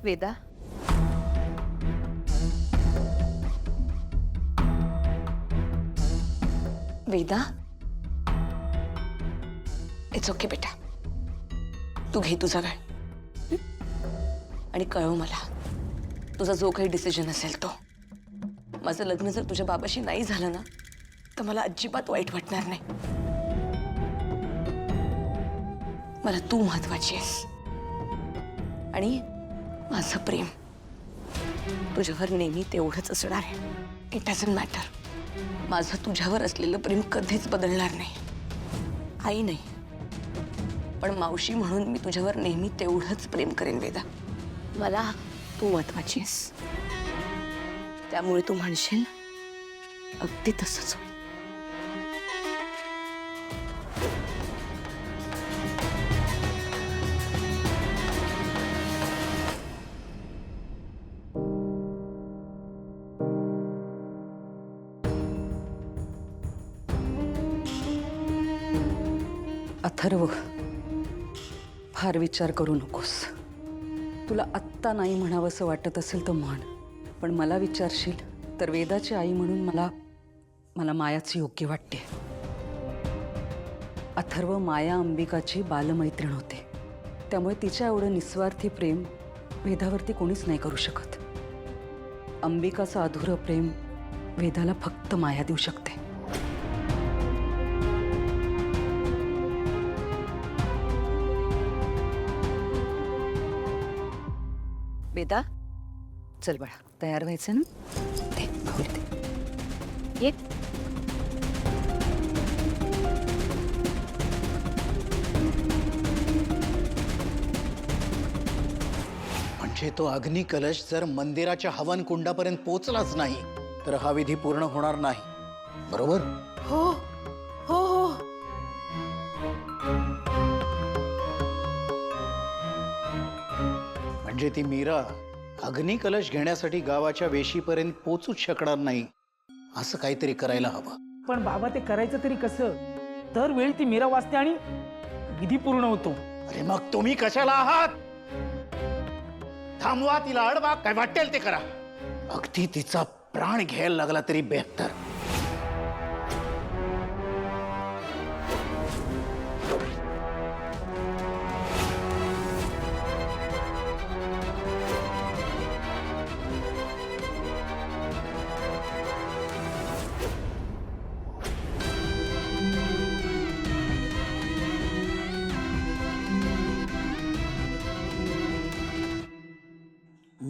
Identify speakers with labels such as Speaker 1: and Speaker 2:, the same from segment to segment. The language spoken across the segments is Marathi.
Speaker 1: वेदा,
Speaker 2: वेदा, इट्स ओके बेटा, तू घे तुझा वेळ आणि कळव मला तुझा जो काही डिसिजन असेल तो. माझं लग्न जर तुझ्या बाबाशी नाही झालं ना तर मला अजिबात वाईट वाटणार नाही. मला तू महत्वाची आहेस आणि माझं प्रेम तुझ्यावर नेहमी तेवढंच असणार आहे. It doesn't matter. माझं तुझ्यावर असलेलं प्रेम कधीच बदलणार नाही. आई नाही पण मावशी म्हणून मी तुझ्यावर नेहमी तेवढंच प्रेम करेन वेदा. मला तू महत्वाची आहेस त्यामुळे तू म्हणशील अगदी तसंच होईल.
Speaker 3: अथर्व, फार विचार करू नकोस. तुला आत्ता नाही म्हणावंसं वाटत असेल तर म्हण, पण मला विचारशील तर वेदाची आई म्हणून मला मायाच योग्य वाटते. अथर्व माया अंबिकाची बालमैत्रीण होते, त्यामुळे तिच्या एवढं निस्वार्थी प्रेम वेदावरती कोणीच नाही करू शकत. अंबिकाचं अधुरं प्रेम वेदाला फक्त माया देऊ शकते. वेदा, चल बाळा, तयार व्हायचं ना?
Speaker 2: दे, खाऊ दे.
Speaker 1: ये.
Speaker 4: म्हणजे तो अग्नी कलश जर मंदिराच्या हवन कुंडापर्यंत पोहोचलाच नाही तर हा विधी पूर्ण होणार नाही, बरोबर?
Speaker 2: हो हो हो.
Speaker 4: म्हणजे ती मीरा अग्नी कलश घेण्यासाठी गावाच्या वेशीपर्यंत पोहोचूच शकणार नाही. असं काहीतरी करायला हवं.
Speaker 5: पण बाबा ते करायचं तरी कसं? दरवेळी ती मीरा वाचते आणि विधी पूर्ण होतो.
Speaker 4: अरे मग तुम्ही कशाला आहात? थांबवा तिला, अडवा, काय वाटेल ते करा. अगदी तिचा प्राण घ्यायला लागला तरी बेहतर.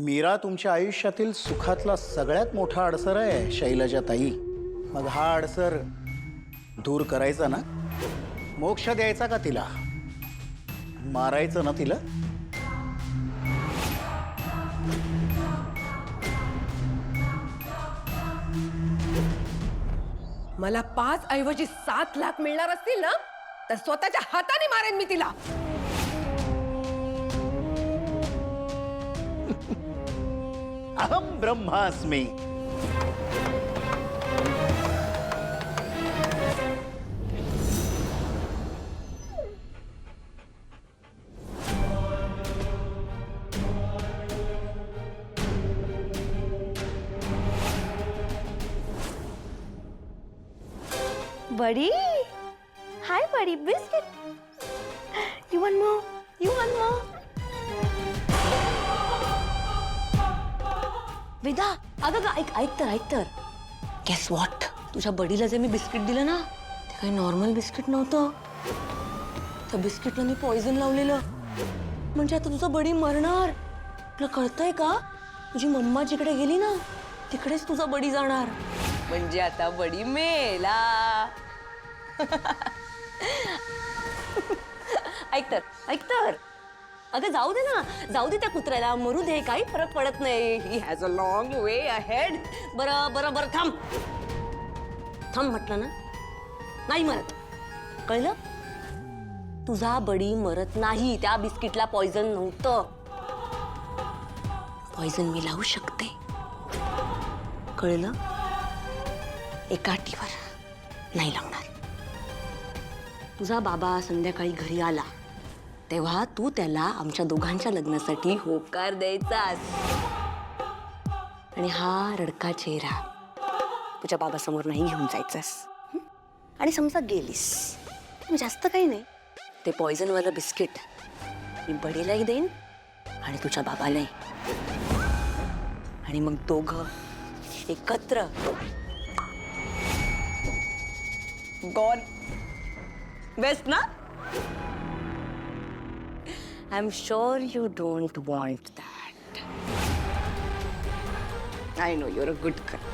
Speaker 4: मीरा तुमच्या आयुष्यातील सुखातला सगळ्यात मोठा अडसर आहे शैलजा ताई. मग हा अडसर दूर करायचा ना? मोक्ष द्यायचा का तिला? मारायचं ना तिला?
Speaker 6: मला 5 ऐवजी 7 लाख मिळणार असतील ना तर स्वतःच्या हाताने मारेन मी तिला.
Speaker 4: अहम ब्रह्मास्मी.
Speaker 1: Buddy. Hi buddy, biscuit. You want more? You want more?
Speaker 2: Veda, अगं ऐक तर. Guess what? तुझ्या बडीला जे मी बिस्किट दिलं ना ते काही नॉर्मल बिस्किट नव्हतं. त्या बिस्किटला मी पॉइझन लावलेलं. म्हणजे आता तुझं बडी मरणार. तुला कळतंय का? तुझी मम्मा जिकडे गेली ना तिकडेच तुझा बडी जाणार. म्हणजे आता बडी मेला. ऐक तर. अगं जाऊ दे ना, जाऊ दे त्या कुत्र्याला, मरू दे, काही फरक पडत नाही. He has a long way ahead. बरं थांब म्हटलं ना. नाही मरत, कळलं? तुझा बडी मरत नाही. त्या बिस्किटला पॉइझन नव्हतं. पॉइझन मी लावू शकते, कळलं? एका अटीवर, नाही लावणार. तुझा बाबा संध्याकाळी घरी आला तेव्हा तू त्याला आमच्या दोघांच्या लग्नासाठी होकार द्यायचास. आणि हा रडका चेहरा तुझ्या बाबासमोर नाही घेऊन जायचास. आणि समजा गेलीस, जास्त काही नाही, ते पॉइझनवालं बिस्किट मी बडीलाही देईन आणि तुझ्या बाबालाही. आणि मग दोघं एकत्र गॉन बेस्ट ना. I am sure you don't want that. I know your a good girl.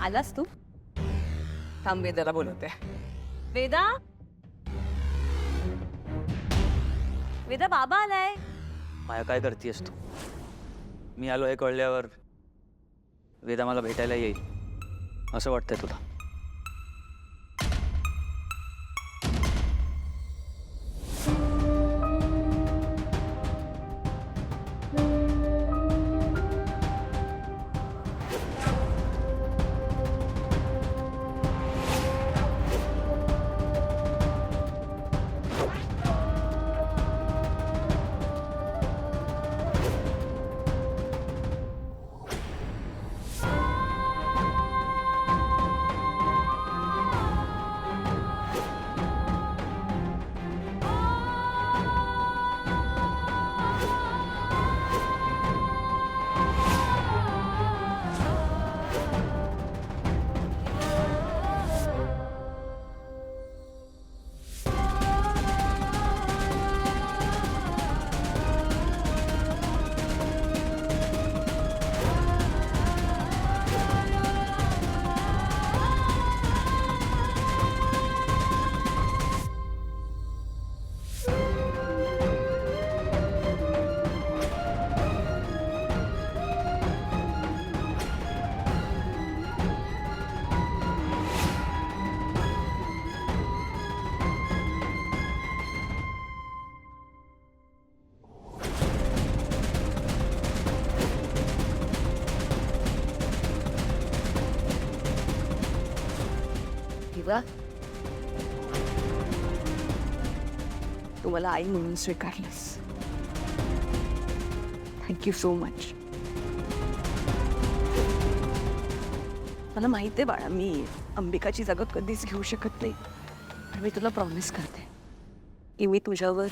Speaker 2: आलास तू? थांब, वेदाला बोलवते. वेदा, वेदा, बाबा आलाय.
Speaker 7: माया, काय करतेस तू? मी आलो हे कळल्यावर वेदा मला भेटायला येईल असं वाटतंय तुला?
Speaker 2: किंवा तू मला आई म्हणून स्वीकारलंस. Thank you so much. मला माहिती आहे बाळा, मी अंबिकाची जागा कधीच घेऊ शकत नाही, पण मी तुला प्रॉमिस करते की मी तुझ्यावर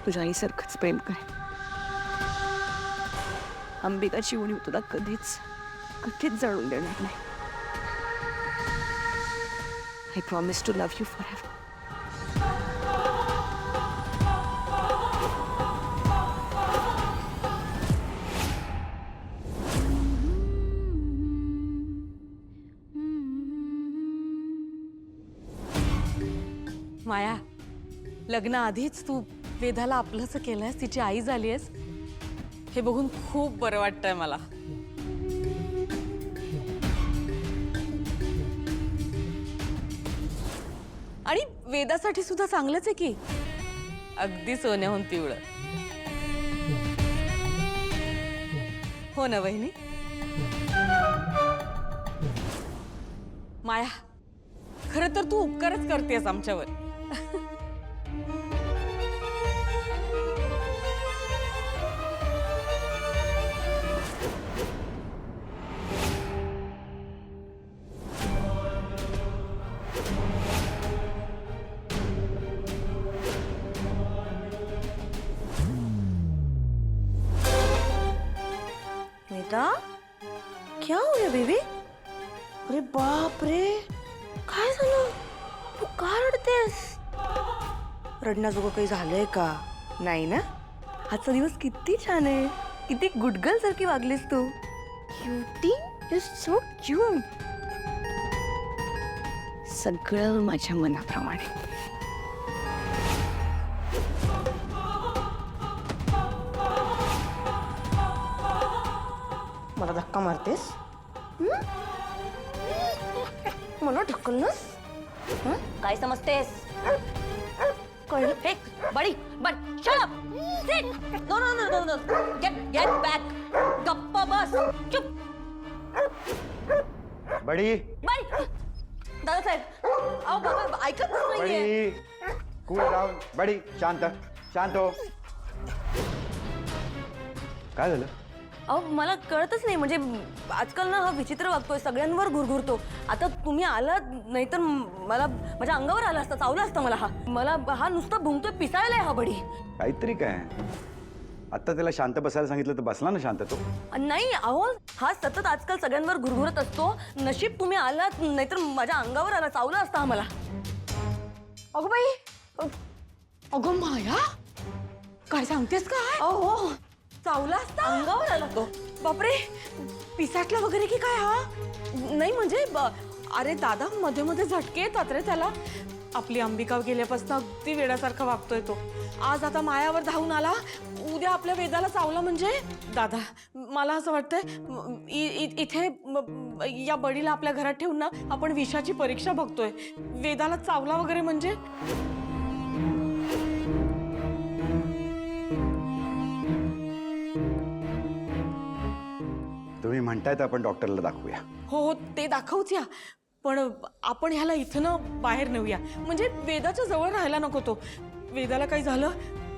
Speaker 2: तुझ्या आईसारखंच प्रेम करेन. अंबिकाची उणीव तुला कधीच कधीच जाणून देणार नाही. I promise to love you forever.
Speaker 8: माया, लग्नाआधीच तू वेदाला आपलंसं केलंयस, तिची आई झालीयस, हे बघून खूप बरं वाटतंय मला. आणि वेदासाठी सुद्धा चांगलंच आहे की, अगदी सोन्याहून पिवळं. हो ना वहिनी? माया, खरं तर तू उपकारच करतेस आमच्यावर.
Speaker 1: बेटा, क्या हो गया बेबी? अरे बाप रे, काय झालं? तू का रडतेस? रडण्याजोगं काही झालंय का? नाही ना? आजचा दिवस किती छान आहे, किती गुड गर्ल सारखी वागलीस तू. Cutie, you so cute.
Speaker 2: सगळं माझ्या मनाप्रमाणे.
Speaker 1: मला धक्का मारतेस? मला ढकललंस?
Speaker 2: काय समजतेस?
Speaker 1: कळलं हे buddy but shut up sit no no no no no get back गप्प बस चुप
Speaker 9: बडी
Speaker 1: बडी दादासाहेब अहो बाबा ऐकत नाहीये
Speaker 9: बडी कूल डाऊन बडी शांत शांत हो काय झालं
Speaker 1: अहो मला कळतच नाही म्हणजे आजकाल ना हा विचित्र वागतोय सगळ्यांवर घुरघुरतो आता तुम्ही आलात नाहीतर मला माझ्या अंगावर आला असता चावला असता मला हा नुसता भुंकतोय पिसाळलाय हा बडी
Speaker 9: काहीतरी काय आता त्याला शांत बसायला सांगितलं तर बसला ना शांत तो
Speaker 1: नाही अहो हा सतत आजकाल सगळ्यांवर घुरघुरत असतो नशीब तुम्ही आलात नाहीतर माझ्या अंगावर आला चावला असता हा मला
Speaker 8: अगं बाई अगं माया काय सांगतेस काय
Speaker 1: अहो चावला असता अंगावर आला तो
Speaker 8: बापरे पिसाटला वगैरे की काय हा नाही म्हणजे अरे दादा मध्ये मध्ये झटके येतात रे त्याला आपली अंबिका गेल्यापासून अगदी वेड्यासारखा वागतोय तो आज आता मायावर धावून आला उद्या आपल्या वेदाला चावला म्हणजे दादा मला असं वाटतंय इथे या बडीला आपल्या घरात ठेवून ना आपण विषाची परीक्षा बघतोय वेदाला चावला वगैरे म्हणजे
Speaker 9: तुम्ही म्हणताय तर आपण डॉक्टरला दाखवूया
Speaker 8: हो हो ते दाखवूच या पण आपण ह्याला इथं ना बाहेर नेऊया म्हणजे वेदाच्या जवळ राहायला नको तो वेदाला काही झालं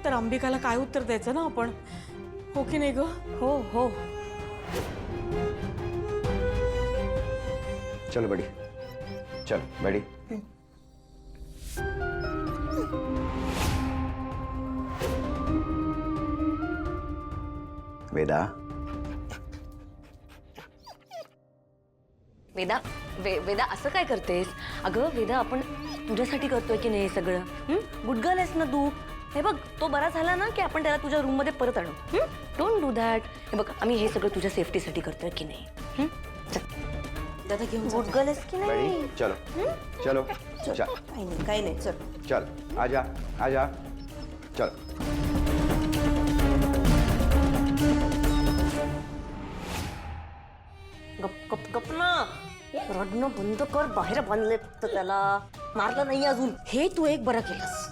Speaker 8: तर अंबिकाला काय उत्तर द्यायचं ना आपण हो की नाही ग
Speaker 1: हो हो
Speaker 9: चल बडी चल बडी वेदा
Speaker 1: वेदा वेदा असं काय करतेस अगं वेदा आपण तुझ्यासाठी करतोय की नाही सगळं गुड गर्ल आहेस ना तू हे बघ तो बरा झाला ना की आपण त्याला तुझ्या रूम मध्ये परत आणू डोंट डू दॅट हे बघ आम्ही हे सगळं तुझ्या सेफ्टीसाठी करतोय की नाही चल दादा घेऊन गुड गर्ल आहेस की नाही
Speaker 9: बडी चलो चलो चल
Speaker 1: काही नाही चल
Speaker 9: चल आजा आजा चल
Speaker 1: गप गप गप ना रडणं बंद कर बाहेर बांधले फक्त त्याला मारलं नाही अजून हे तू एक बरं केलंस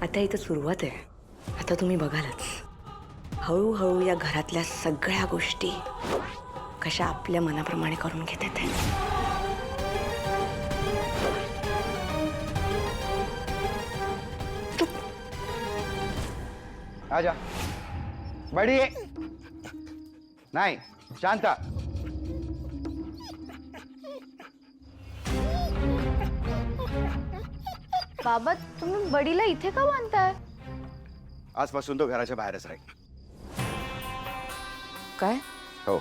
Speaker 1: आता इथं सुरुवात आहे आता तुम्ही बघालच हळूहळू या घरातल्या सगळ्या गोष्टी कशा आपल्या मनाप्रमाणे करून घेतात
Speaker 9: आजा बडी नाही शांत
Speaker 10: बाबा तुम्ही बडीला इथे का बांधताय
Speaker 9: आजपासून तो घराच्या बाहेरच राहील
Speaker 3: काय
Speaker 9: हो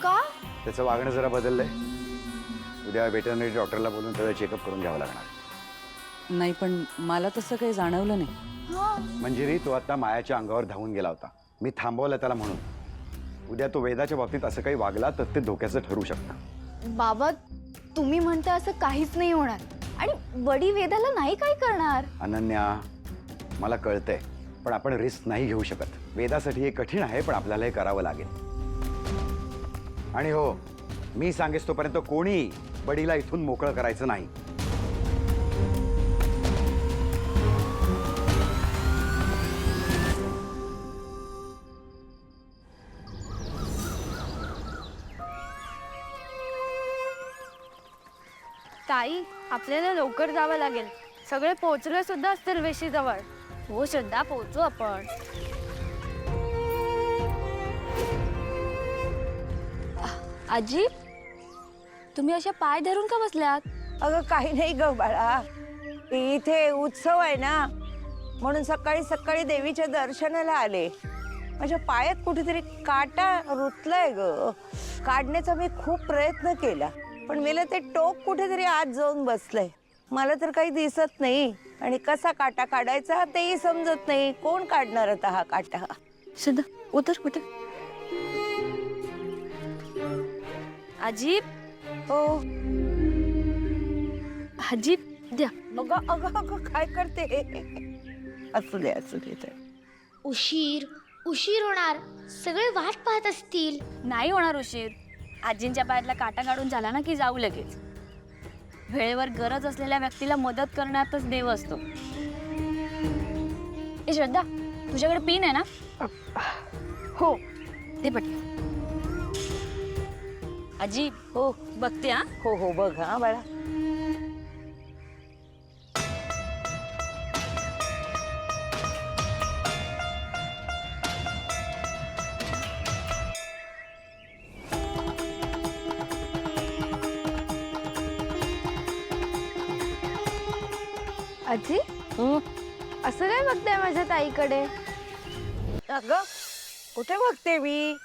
Speaker 10: का
Speaker 9: त्याचं वागणं जरा बदललंय उद्या वेटरनरी डॉक्टरला बोलून त्याचा चेकअप करून घ्यावं लागणार
Speaker 3: नाही पण मला तसं काही जाणवलं नाही
Speaker 9: मंजिरी तो आता मायाच्या अंगावर धावून गेला होता मी थांबवलं त्याला म्हणून उद्या तो वेदाच्या बाबतीत असं काही वागला तर ते धोक्याचं ठरू शकतं
Speaker 10: बाबा तुम्ही म्हणता असं काहीच नाही होणार आणि बडी वेदाला नाही काय करणार
Speaker 9: अनन्या मला कळतंय पण आपण रिस्क नाही घेऊ शकत वेदासाठी हे कठीण आहे पण आपल्याला हे करावं लागेल आणि हो मी सांगेस तोपर्यंत कोणी बडीला इथून मोकळं करायचं नाही
Speaker 10: ताई आपल्याला लवकर जावं लागेल सगळे पोहोचले सुद्धा असतील वेशीजवळ हो श्रद्धा पोहोचू आपण आजी तुम्ही अशा पाय धरून का बसल्यात
Speaker 11: अगं काही नाही ग बाळा इथे उत्सव आहे ना म्हणून सकाळी सकाळी देवीच्या दर्शनाला आले माझ्या पायात कुठेतरी काटा रुतलाय ग काढण्याचा मी खूप प्रयत्न केला पण मला ते टोक कुठेतरी आत जाऊन बसलंय मला तर काही दिसत नाही आणि कसा काटा काढायचा तेही समजत नाही कोण काढणार आता हा काटा
Speaker 1: श्रद्धा उतर उतर
Speaker 10: आजी
Speaker 11: हो
Speaker 10: आजी द्या
Speaker 11: अगं अगं अगं काय करते असू दे तर
Speaker 12: उशीर उशीर होणार सगळे वाट पाहत असतील
Speaker 10: नाही होणार उशीर आजींच्या पायातला काटा काढून झाला ना की जाऊ लगेच वेळेवर गरज असलेल्या व्यक्तीला मदत करण्यातच देव असतो. ए श्रद्धा, तुझ्याकडे पिन आहे ना? हो, ते पटकन. आजी, हो बघते. हा
Speaker 11: हो हो बघ हा बाळा.
Speaker 10: आजी, असं काय बघताय माझ्या ताईकडे?
Speaker 11: अगं कुठे बघते मी?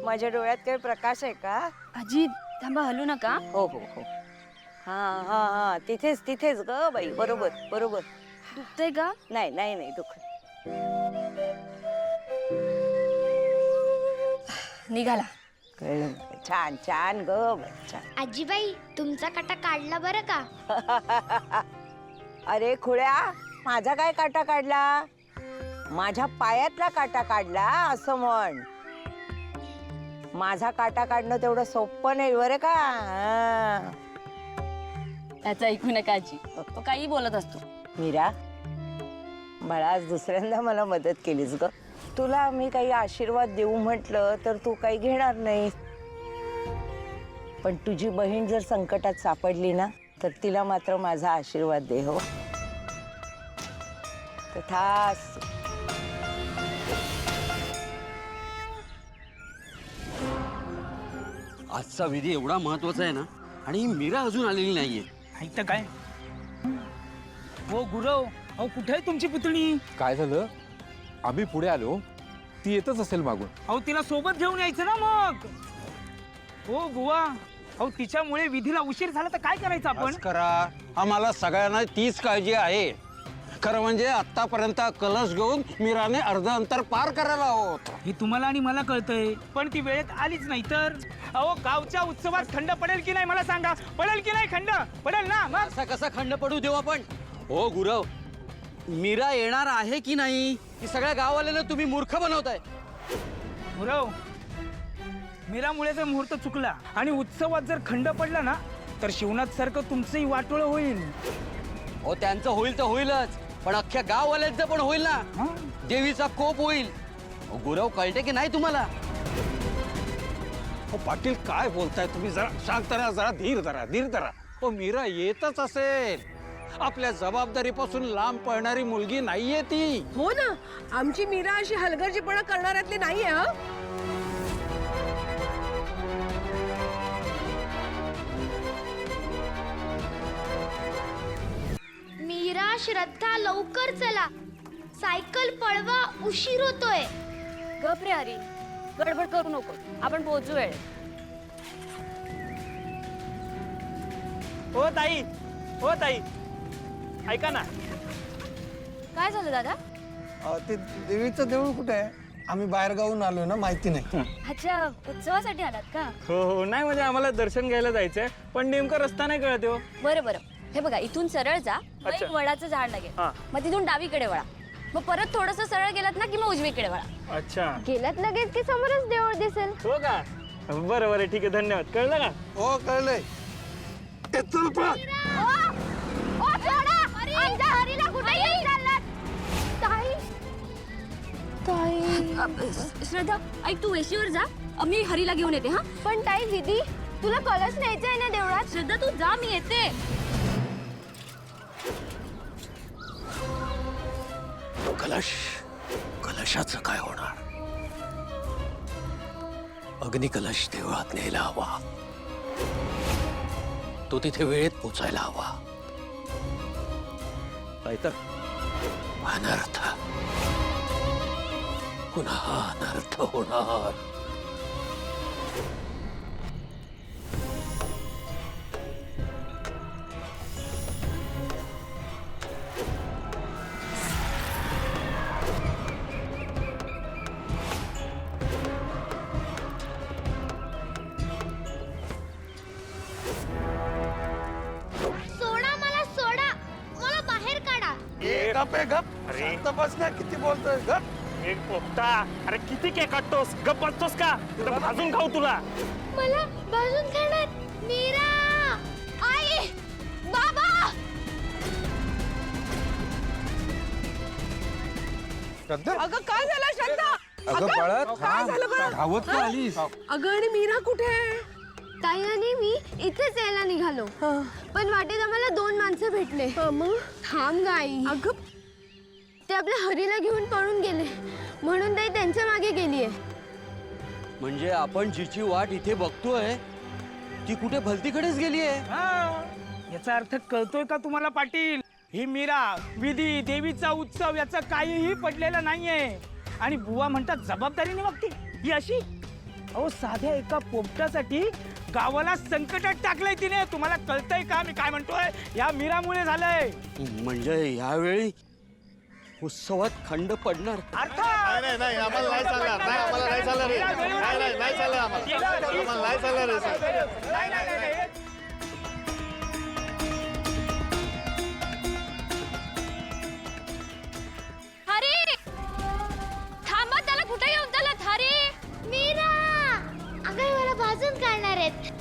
Speaker 11: माझ्या डोळ्यात काही प्रकाश आहे का?
Speaker 10: आजी थांबा, हलू नका.
Speaker 11: हो हो हो. हा हा हा तिथेच तिथेच ग बाई. बरोबर बरोबर.
Speaker 10: दुखतंय का?
Speaker 11: नाही नाही नाही दुःख.
Speaker 10: निघाला.
Speaker 11: कळलं. छान छान ग बाई, छान.
Speaker 12: आजीबाई तुमचा काटा काढला बरं का?
Speaker 11: अरे खुळ्या, माझा काय काटा काढला? माझ्या पायातला काटा काढला असं म्हण. माझा काटा काढणं तेवढं सोपं नाही बरं का. हा.
Speaker 10: त्याचं ऐकू नका आजी, तो काही बोलत असतो.
Speaker 11: मीरा बाळा, आज दुसऱ्यांदा मला मदत केलीस ग. तुला मी काही आशीर्वाद देऊ म्हटलं तर तू काही घेणार नाही. पण तुझी बहीण जर संकटात सापडली ना तर तिला मात्र माझा आशीर्वाद दे हो. तथास्तु.
Speaker 13: आजचा विधी एवढा महत्वाचा आहे ना, आणि मीरा अजून आलेली नाहीये.
Speaker 5: ऐकतं काय? हो गुरव, अहो कुठे आहे तुमची पुतणी?
Speaker 14: काय झालं? आम्ही पुढे आलो, ती येतच असेल मागून.
Speaker 5: अहो तिला सोबत घेऊन यायचं ना मग. हो बुवा, अहो तिच्यामुळे विधीला उशीर झाला तर काय करायचं आपण?
Speaker 13: करा, आम्हाला सगळ्यांना तीच काळजी आहे. खरं म्हणजे आतापर्यंत कलश घेऊन मीराने अर्ध अंतर पार करायला आहोत.
Speaker 5: हे तुम्हाला आणि मला कळतंय, पण ती वेळेत आलीच नाही तर. अहो गावच्या उत्सवात खंड पडेल की नाही मला सांगा. पडेल की नाही खंड? पडेल ना मग.
Speaker 13: असा कसा खंड पडू देऊ आपण? हो गुरव, मीरा येणार आहे की नाही ही सगळ्या गाववाल्यांना तुम्ही मूर्ख बनवताय.
Speaker 5: गुरव, मीरामुळे जर मुहूर्त चुकला आणि उत्सवात जर खंड पडला ना तर शिवनाथ सारखं तुमचंही वाटोळं होईल.
Speaker 13: हो त्यांचं होईल तर होईलच, पण अख्ख्या गाववाल्यांचं पण होईल ना. देवीचा कोप होईल. गुरव, कळते की नाही तुम्हाला? हो पाटील, काय बोलताय तुम्ही? जरा शांत राहा, जरा धीर धरा, धीर धरा. हो मीरा येतच असेल. आपल्या जबाबदारीपासून लांब पळणारी मुलगी नाहीये ती.
Speaker 6: हो ना, आमची मीरा अशी हलगर्जीपणा करणाऱ्यातली नाहीये. हा
Speaker 12: मीरा, श्रद्धा लवकर चला, सायकल पळवा, उशीर होतोय.
Speaker 10: गप रे हरी, गडबड करू नको, आपण पोहोचू वेळ.
Speaker 5: हो ताई, हो ताई, ऐका ना.
Speaker 10: काय झालं दादा?
Speaker 15: ते देवीचं देऊळ कुठे आहे? आम्ही बाहेर गावून आलोय ना, माहिती नाही.
Speaker 10: अच्छा, उत्सवासाठी आलात का?
Speaker 5: हो हो, नाही म्हणजे आम्हाला दर्शन घ्यायला जायचंय, पण नेमका रस्ता नाही कळत हो.
Speaker 10: बरं बरं, हे बघा, इथून सरळ जा, मग एक
Speaker 5: अच्छा.
Speaker 10: वडाचं झाड लागेल, मग तिथून डावीकडे वळा, मग परत थोडस सरळ गेलात ना की मग उजवीकडे वळा.
Speaker 5: अच्छा,
Speaker 10: गेलात लगेच की समोरच देऊळ दिसेल.
Speaker 5: हो का? बरं बरं, ठीक आहे, धन्यवाद. कळलं का?
Speaker 15: हो कळलंय. चल पळ.
Speaker 10: श्रद्धा, ऐक, तू वेशीवर जा, मी हरीला घेऊन येते. हा पण ताई, विधी, तुला कलश न्यायचा आहे ना देवळात? श्रद्धा तू जा, मी येते.
Speaker 4: कलश, कलशाचं काय होणार? अग्निकलश देवळात न्यायला हवा, तो तिथे वेळेत पोचायला हवा. नाहीतर अनर्थ, पुन्हा अनर्थ होणार.
Speaker 12: सोडा मला, सोडा मला, बाहेर काढा.
Speaker 15: गप आहे, गप. शांत बस ना, किती बोलतोय? गप.
Speaker 5: एक पोपटा, अरे किती केक काटतोस? गप बसतोस का? तुला भाजून खाऊ तुला.
Speaker 12: मला भाजून खाणार. मीरा, आई,
Speaker 13: श्रद्धा
Speaker 6: अगं काय झालं श्रद्धा?
Speaker 13: अगं बाळा
Speaker 6: काय झालं बरं?
Speaker 13: धावत का आलीस?
Speaker 6: अगं आणि मीरा कुठे आहे?
Speaker 10: ताई आणि मी इथेच यायला निघालो पण वाटेत आम्हाला 2 माणसं भेटले. मग थांब गाई.
Speaker 6: अगं
Speaker 10: ते आपल्या हरीला घेऊन पळून गेले म्हणून ताई त्यांच्या मागे गेलीये.
Speaker 7: म्हणजे आपण जिची वाट इथे बघतोय ती कुठे भलतीकडेच गेली आहे.
Speaker 5: हा, याचा अर्थ कळतोय का तुम्हाला पाटील? ही मीरा विधी देवीचा उत्सव याचं काहीही पडलेलं नाहीये आणि बुवा म्हणतात जबाबदारीने वागते ही अशी. अहो साध्या एका पोपटासाठी गावाला संकटात टाकलंय तिने. तुम्हाला कळतंय का मी काय म्हणतोय? या मीरामुळे झालंय.
Speaker 7: म्हणजे यावेळी उत्सवात खंड पडणार.
Speaker 4: नाही आम्हाला नाही चालणार. नाही आम्हाला नाही चालणार रे. नाही चालणार आम्हाला नाही चालणार रे सर.
Speaker 10: हरी थांबा, त्याला कुठे घेऊन चालत? हरी
Speaker 12: मीरा अगं हे मला भाजून काढणार आहेत.